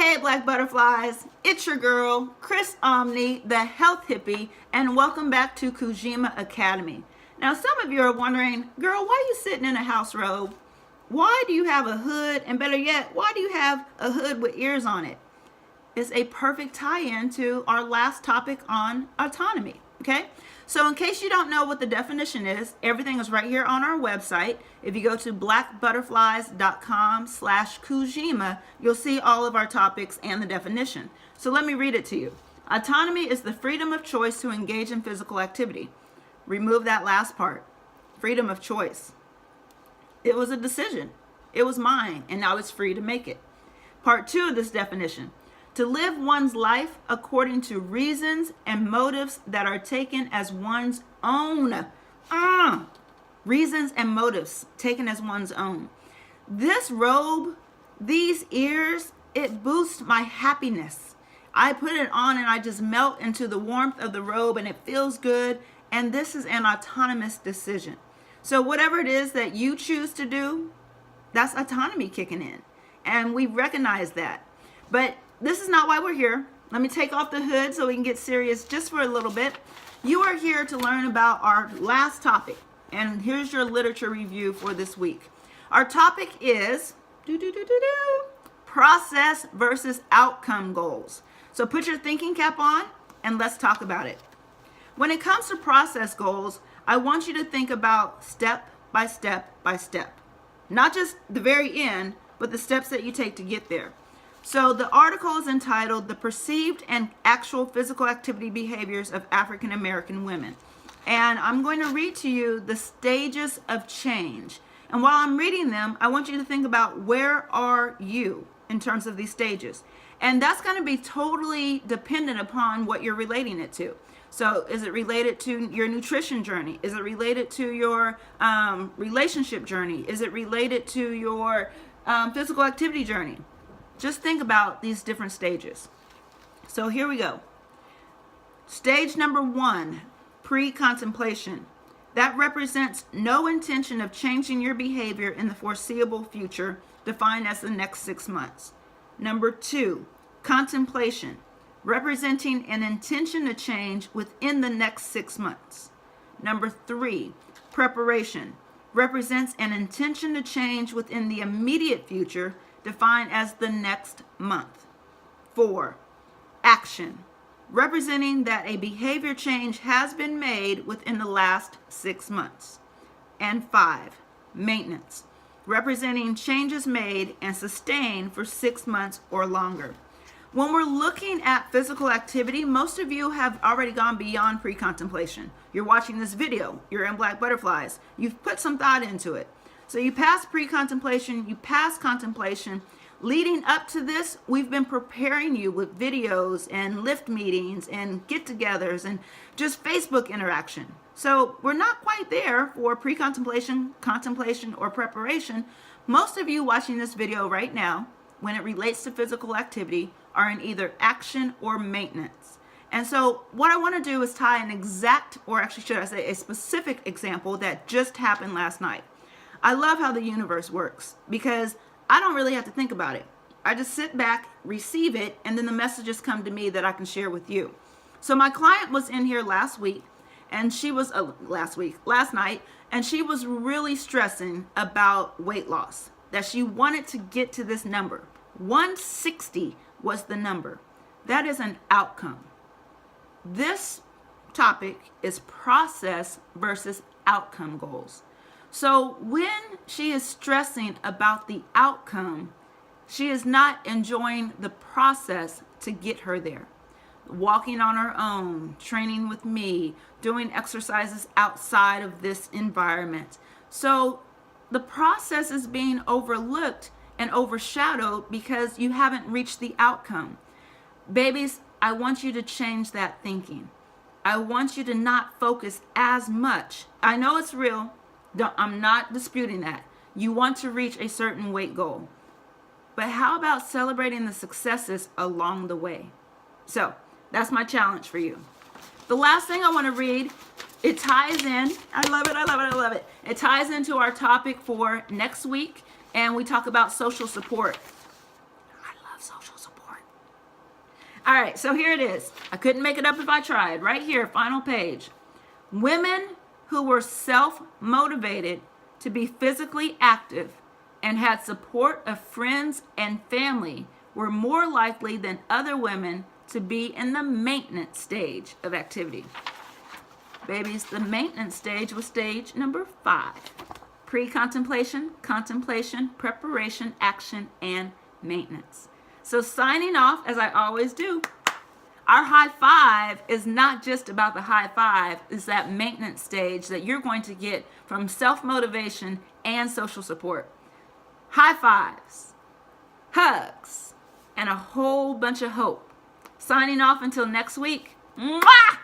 Hey Black Butterflies, it's your girl, Chris Omni, the health hippie, and welcome back to Kujima Academy. Now some of you are wondering, girl, why are you sitting in a house robe? Why do you have a hood? And better yet, why do you have a hood with ears on it? It's a perfect tie-in to our last topic on autonomy, okay? So in case you don't know what the definition is, everything is right here on our website. If you go to blackbutterflies.com/Kujima, you'll see all of our topics and the definition. So let me read it to you. Autonomy is the freedom of choice to engage in physical activity. Remove that last part, freedom of choice. It was a decision. It was mine, and now it's free to make it. Part 2 of this definition. To live one's life according to reasons and motives that are taken as one's own. Reasons and motives taken as one's own. This robe, these ears, it boosts my happiness. I put it on and I just melt into the warmth of the robe and it feels good. And this is an autonomous decision. So whatever it is that you choose to do, that's autonomy kicking in. And we recognize that. But this is not why we're here. Let me take off the hood so we can get serious just for a little bit. You are here to learn about our last topic. And here's your literature review for this week. Our topic is process versus outcome goals. So put your thinking cap on and let's talk about it. When it comes to process goals, I want you to think about step by step by step. Not just the very end, but the steps that you take to get there. So the article is entitled The Perceived and Actual Physical Activity Behaviors of African American Women. And I'm going to read to you the stages of change. And while I'm reading them, I want you to think about where are you in terms of these stages. And that's going to be totally dependent upon what you're relating it to. So is it related to your nutrition journey? Is it related to your relationship journey? Is it related to your physical activity journey? Just think about these different stages. So here we go. Stage number 1, pre-contemplation. That represents no intention of changing your behavior in the foreseeable future, defined as the next 6 months. Number 2, contemplation, representing an intention to change within the next 6 months. Number 3, preparation, represents an intention to change within the immediate future, defined as the next month. 4, action, representing that a behavior change has been made within the last 6 months. And 5, maintenance, representing changes made and sustained for 6 months or longer. When we're looking at physical activity, most of you have already gone beyond pre-contemplation. You're watching this video, you're in Black Butterflies, you've put some thought into it. So you pass pre-contemplation, you pass contemplation. Leading up to this, we've been preparing you with videos and lift meetings and get-togethers and just Facebook interaction. So we're not quite there for pre-contemplation, contemplation, or preparation. Most of you watching this video right now, when it relates to physical activity, are in either action or maintenance. And so what I want to do is tie an exact, or actually should I say a specific example that just happened last night. I love how the universe works because I don't really have to think about it. I just sit back, receive it, and then the messages come to me that I can share with you. So my client was in here last week, and she was last night, and she was really stressing about weight loss, that she wanted to get to this number. 160 was the number. That is an outcome. This topic is process versus outcome goals. So when she is stressing about the outcome, she is not enjoying the process to get her there. Walking on her own, training with me, doing exercises outside of this environment. So the process is being overlooked and overshadowed because you haven't reached the outcome. Babies, I want you to change that thinking. I want you to not focus as much. I know it's real. I'm not disputing that. You want to reach a certain weight goal. But how about celebrating the successes along the way? So that's my challenge for you. The last thing I want to read, it ties in. I love it, I love it, I love it. It ties into our topic for next week, and we talk about social support. I love social support. All right, so here it is. I couldn't make it up if I tried. Right here, final page. Women who were self-motivated to be physically active and had support of friends and family were more likely than other women to be in the maintenance stage of activity. Babies, the maintenance stage was stage number 5. Pre-contemplation, contemplation, preparation, action, and maintenance. So signing off, as I always do, our high five is not just about the high five, it's that maintenance stage that you're going to get from self-motivation and social support. High fives, hugs, and a whole bunch of hope. Signing off until next week. Mwah!